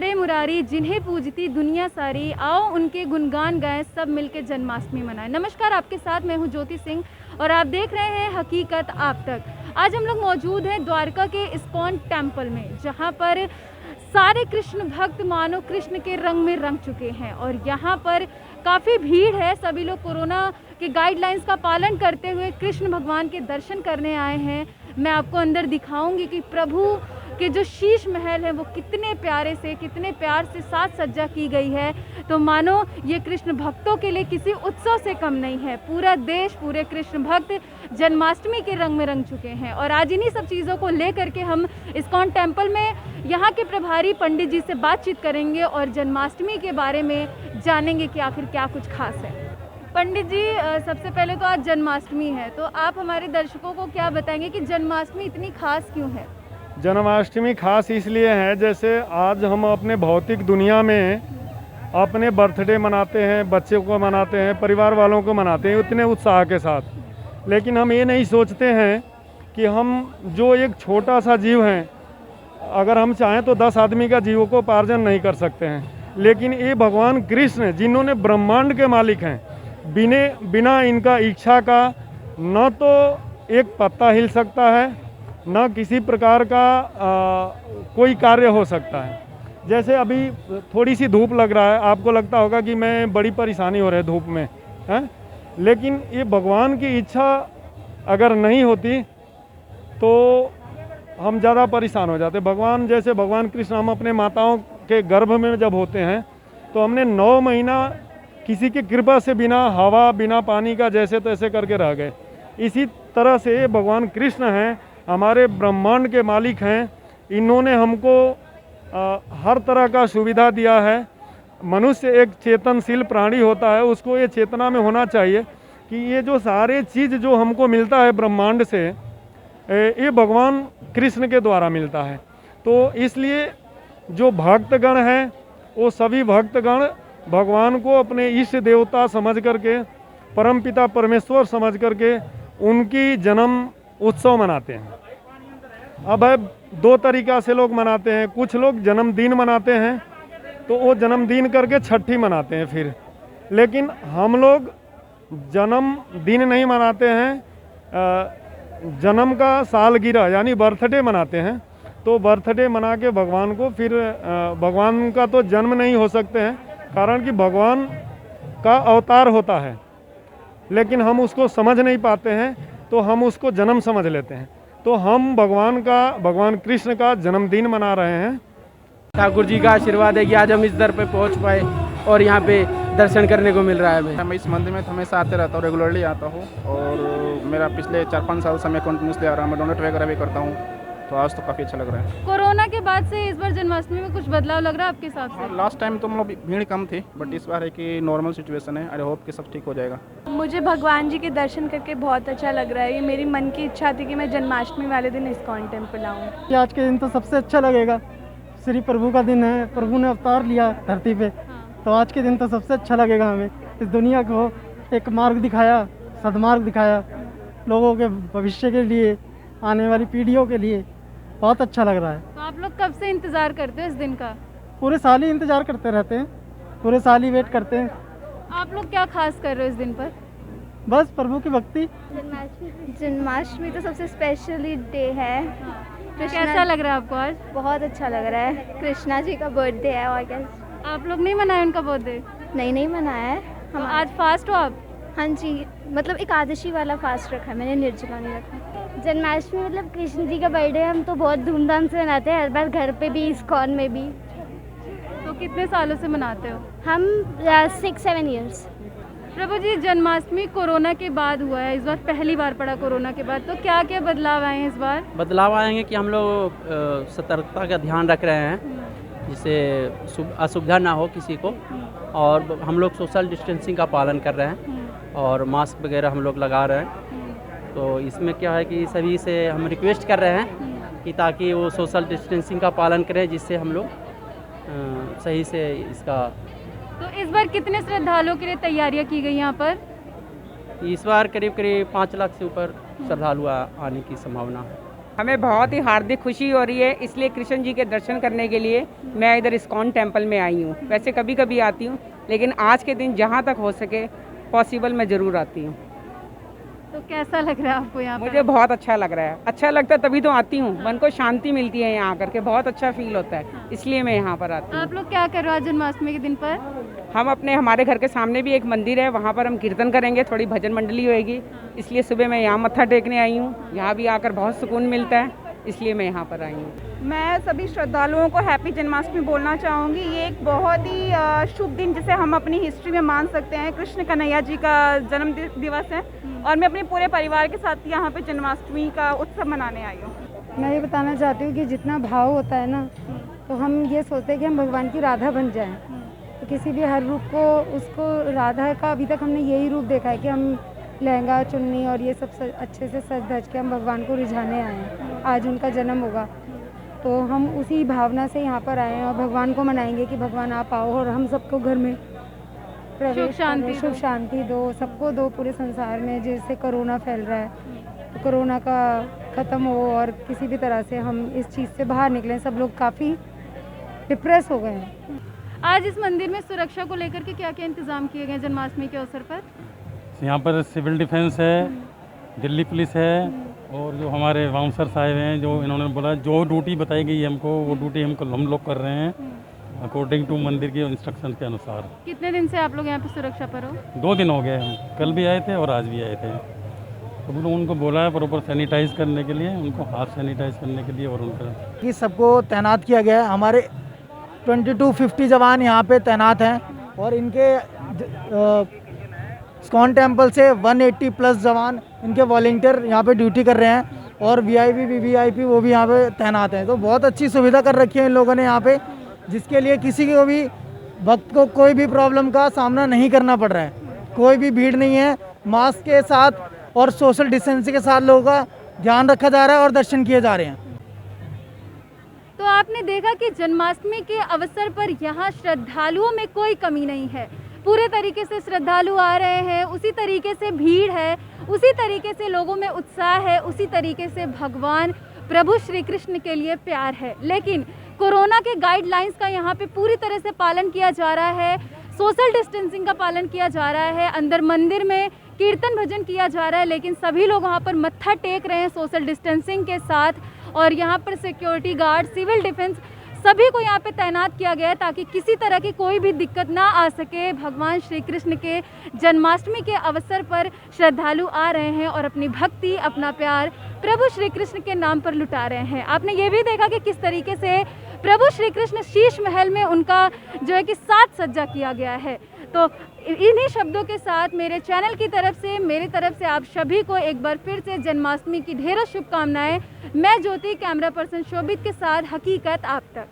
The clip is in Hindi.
हरे मुरारी जिन्हें पूजती दुनिया सारी, आओ उनके गुणगान गाएं, सब मिलके जन्माष्टमी मनाएं। नमस्कार, आपके साथ मैं हूं ज्योति सिंह और आप देख रहे हैं हकीकत आप तक। आज हम लोग मौजूद हैं द्वारका के इस्कॉन टेम्पल में, जहां पर सारे कृष्ण भक्त मानो कृष्ण के रंग में रंग चुके हैं और यहाँ पर काफ़ी भीड़ है। सभी लोग कोरोना के गाइडलाइंस का पालन करते हुए कृष्ण भगवान के दर्शन करने आए हैं। मैं आपको अंदर दिखाऊंगी कि प्रभु के जो शीश महल है वो कितने प्यारे से, कितने प्यार से साज सज्जा की गई है। तो मानो ये कृष्ण भक्तों के लिए किसी उत्सव से कम नहीं है। पूरा देश, पूरे कृष्ण भक्त जन्माष्टमी के रंग में रंग चुके हैं और आज इन्हीं सब चीज़ों को लेकर के हम इस्कॉन टेम्पल में यहाँ के प्रभारी पंडित जी से बातचीत करेंगे और जन्माष्टमी के बारे में जानेंगे कि आखिर क्या कुछ खास है। पंडित जी, सबसे पहले तो आज जन्माष्टमी है, तो आप हमारे दर्शकों को क्या बताएंगे कि जन्माष्टमी इतनी खास क्यों है? जन्माष्टमी खास इसलिए है, जैसे आज हम अपने भौतिक दुनिया में अपने बर्थडे मनाते हैं, बच्चे को मनाते हैं, परिवार वालों को मनाते हैं उतने उत्साह के साथ, लेकिन हम ये नहीं सोचते हैं कि हम जो एक छोटा सा जीव हैं, अगर हम चाहें तो 10 आदमी का जीवोपार्जन नहीं कर सकते हैं, लेकिन ये भगवान कृष्ण जिन्होंने ब्रह्मांड के मालिक हैं, बिना इनका इच्छा का न तो एक पत्ता हिल सकता है, न किसी प्रकार का कोई कार्य हो सकता है। जैसे अभी थोड़ी सी धूप लग रहा है, आपको लगता होगा कि मैं बड़ी परेशानी हो रही है धूप में, हैं? लेकिन ये भगवान की इच्छा अगर नहीं होती तो हम ज़्यादा परेशान हो जाते। भगवान कृष्ण, हम अपने माताओं के गर्भ में जब होते हैं तो हमने 9 महीना किसी की कृपा से बिना हवा, बिना पानी का जैसे तैसे करके रह गए। इसी तरह से भगवान कृष्ण हैं, हमारे ब्रह्मांड के मालिक हैं। इन्होंने हमको हर तरह का सुविधा दिया है। मनुष्य एक चेतनशील प्राणी होता है, उसको ये चेतना में होना चाहिए कि ये जो सारे चीज़ जो हमको मिलता है ब्रह्मांड से, ये भगवान कृष्ण के द्वारा मिलता है। तो इसलिए जो भक्तगण हैं वो सभी भक्तगण भगवान को अपने इष्ट देवता समझ करके, परमपिता परमेश्वर समझ करके उनकी जन्म उत्सव मनाते हैं। अब है 2 तरीक़ा से लोग मनाते हैं। कुछ लोग जन्मदिन मनाते हैं तो वो जन्मदिन करके छठी मनाते हैं फिर, लेकिन हम लोग जन्मदिन नहीं मनाते हैं, जन्म का सालगिरह यानी बर्थडे मनाते हैं। तो बर्थडे मना के भगवान को फिर भगवान का तो जन्म नहीं हो सकते हैं, कारण कि भगवान का अवतार होता है, लेकिन हम उसको समझ नहीं पाते हैं तो हम उसको जन्म समझ लेते हैं। तो हम भगवान कृष्ण का जन्मदिन मना रहे हैं। ठाकुर जी का आशीर्वाद है कि आज हम इस दर पे पहुंच पाए और यहाँ पे दर्शन करने को मिल रहा है। मैं इस मंदिर में हमेशा आते रहता हूँ, रेगुलरली आता हूँ और मेरा पिछले 4-5 साल से मैं कंटिन्यूसली आ रहा हूँ। मैं डोनेट वगैरह भी करता हूँ, तो आज तो काफ़ी अच्छा लग रहा है। कोरोना के बाद से इस बार जन्माष्टमी में कुछ बदलाव लग रहा है आपके हिसाब से? लास्ट टाइम तो मतलब भीड़ कम थी, बट इस बार है कि नॉर्मल सिचुएशन है। आई होप कि सब ठीक हो जाएगा। मुझे भगवान जी के दर्शन करके बहुत अच्छा लग रहा है। ये मेरी मन की इच्छा थी कि मैं जन्माष्टमी वाले दिन इस्कॉन टेम्पल आऊँ। आज के दिन तो सबसे अच्छा लगेगा, श्री प्रभु का दिन है, प्रभु ने अवतार लिया धरती पे, तो आज के दिन तो सबसे अच्छा लगेगा। हमें इस दुनिया को एक मार्ग दिखाया, सदमार्ग दिखाया, लोगों के भविष्य के लिए, आने वाली पीढ़ियों के लिए बहुत अच्छा लग रहा है। तो आप लोग कब से इंतज़ार करते हो इस दिन का? पूरे साल ही इंतज़ार करते रहते हैं, पूरे साल ही वेट करते हैं। आप लोग क्या खास कर रहे हो इस दिन पर? बस प्रभु की भक्ति। जन्माष्टमी तो सबसे स्पेशल डे है। तो कैसा लग रहा है आपको आज? बहुत अच्छा लग रहा है। कृष्णा जी का बर्थडे है और क्या। आप लोग नहीं मनाए उनका बर्थडे? नहीं मनाया है। हम आज फास्ट हो आप? हाँ जी, मतलब एकादशी वाला फास्ट रखा है मैंने, निर्जला नहीं रखा। जन्माष्टमी मतलब कृष्ण जी का बर्थडे, हम तो बहुत धूमधाम से मनाते हैं, हर बार घर पे भी, इस्कॉन में भी। तो कितने सालों से मनाते हो? हम 6-7 ईयर्स। प्रभु जी, जन्माष्टमी कोरोना के बाद हुआ है, इस बार पहली बार पड़ा कोरोना के बाद, तो क्या क्या बदलाव आए हैं इस बार? बदलाव आएंगे कि हम लोग सतर्कता का ध्यान रख रहे हैं, जिससे असुविधा ना हो किसी को, और हम लोग सोशल डिस्टेंसिंग का पालन कर रहे हैं और मास्क वगैरह हम लोग लगा रहे हैं। तो इसमें क्या है कि सभी से हम रिक्वेस्ट कर रहे हैं कि ताकि वो सोशल डिस्टेंसिंग का पालन करें, जिससे हम लोग सही से इसका। तो इस बार कितने श्रद्धालुओं के लिए तैयारियां की गई यहाँ पर? इस बार करीब 5 लाख से ऊपर श्रद्धालु आने की संभावना है। हमें बहुत ही हार्दिक खुशी हो रही है, इसलिए कृष्ण जी के दर्शन करने के लिए मैं इधर इस्कॉन टेम्पल में आई हूँ। वैसे कभी कभी आती हूँ, लेकिन आज के दिन जहाँ तक हो सके पॉसिबल मैं ज़रूर आती हूँ। तो कैसा लग रहा है आपको यहाँ पर? मुझे बहुत अच्छा लग रहा है। अच्छा लगता है तभी तो आती हूँ, मन को शांति मिलती है यहाँ आकर के, बहुत अच्छा फील होता है, इसलिए मैं यहाँ पर आती हूँ। आप लोग क्या कर रहे हो आज जन्माष्टमी के दिन पर? हम हमारे घर के सामने भी एक मंदिर है, वहाँ पर हम कीर्तन करेंगे, थोड़ी भजन मंडली होएगी, इसलिए सुबह मैं यहाँ मत्था टेकने आई हूँ। यहाँ भी आकर बहुत सुकून मिलता है, इसलिए मैं यहाँ पर आई हूँ। मैं सभी श्रद्धालुओं को हैप्पी जन्माष्टमी बोलना चाहूँगी। ये एक बहुत ही शुभ दिन जिसे हम अपनी हिस्ट्री में मान सकते हैं। कृष्ण कन्हैया जी का जन्म दिवस है और मैं अपने पूरे परिवार के साथ यहाँ पे जन्माष्टमी का उत्सव मनाने आई हूँ। मैं ये बताना चाहती हूँ कि जितना भाव होता है ना, तो हम ये सोचते हैं कि हम भगवान की राधा बन जाएं। तो किसी भी हर रूप को, उसको राधा का अभी तक हमने यही रूप देखा है कि हम लहंगा चुन्नी और ये सब अच्छे से सज धज के हम भगवान को रिझाने आए हैं। आज उनका जन्म होगा तो हम उसी भावना से यहाँ पर आए हैं और भगवान को मनाएंगे कि भगवान आप आओ और हम सबको घर में प्रवेश शुभ शांति दो, सबको दो, पूरे संसार में जैसे कोरोना फैल रहा है तो कोरोना का ख़त्म हो और किसी भी तरह से हम इस चीज़ से बाहर निकलें। सब लोग काफ़ी डिप्रेस हो गए हैं। आज इस मंदिर में सुरक्षा को लेकर के क्या क्या इंतजाम किए गए जन्माष्टमी के अवसर पर? यहाँ पर सिविल डिफेंस है, दिल्ली पुलिस है और जो हमारे बाउंसर साहब हैं, जो इन्होंने बोला जो ड्यूटी बताई गई है हमको, वो ड्यूटी हम लोग कर रहे हैं अकॉर्डिंग टू मंदिर के इंस्ट्रक्शन के अनुसार। कितने दिन से आप लोग यहाँ पे सुरक्षा पर हो? 2 दिन हो गए हम, कल भी आए थे और आज भी आए थे। तो हम लोग उनको बोला है प्रॉपर सैनिटाइज करने के लिए, उनको हाथ सैनिटाइज करने के लिए और उनका कि सबको तैनात किया गया है। हमारे 2250 जवान यहाँ पे तैनात हैं और इनके इस्कॉन टेम्पल से 180 प्लस जवान इनके वॉलंटियर यहाँ पे ड्यूटी कर रहे हैं और वीआईपी वीवीआईपी वो भी यहाँ पे तैनात हैं। तो बहुत अच्छी सुविधा कर रखी है इन लोगों ने यहाँ पे, जिसके लिए किसी को भी भक्त को कोई भी प्रॉब्लम का सामना नहीं करना पड़ रहा है। कोई भी भीड़ नहीं है, मास्क के साथ और सोशल डिस्टेंसिंग के साथ लोगों का ध्यान रखा जा रहा है और दर्शन किए जा रहे हैं। तो आपने देखा कि जन्माष्टमी के अवसर पर यहाँ श्रद्धालुओं में कोई कमी नहीं है। पूरे तरीके से श्रद्धालु आ रहे हैं, उसी तरीके से भीड़ है, उसी तरीके से लोगों में उत्साह है, उसी तरीके से भगवान प्रभु श्री कृष्ण के लिए प्यार है। लेकिन कोरोना के गाइडलाइंस का यहाँ पे पूरी तरह से पालन किया जा रहा है, सोशल डिस्टेंसिंग का पालन किया जा रहा है, अंदर मंदिर में कीर्तन भजन किया जा रहा है, लेकिन सभी लोग वहाँ पर मत्था टेक रहे हैं सोशल डिस्टेंसिंग के साथ। और यहाँ पर सिक्योरिटी गार्ड, सिविल डिफेंस सभी को यहाँ पे तैनात किया गया है ताकि किसी तरह की कोई भी दिक्कत ना आ सके। भगवान श्री कृष्ण के जन्माष्टमी के अवसर पर श्रद्धालु आ रहे हैं और अपनी भक्ति, अपना प्यार प्रभु श्री कृष्ण के नाम पर लुटा रहे हैं। आपने ये भी देखा कि किस तरीके से प्रभु श्री कृष्ण शीश महल में उनका जो है कि साज सज्जा किया गया है। तो इन्हीं शब्दों के साथ मेरे चैनल की तरफ से, मेरी तरफ से आप सभी को एक बार फिर से जन्माष्टमी की ढेरों शुभकामनाएं। मैं ज्योति, कैमरा पर्सन शोभित के साथ हकीकत आप तक।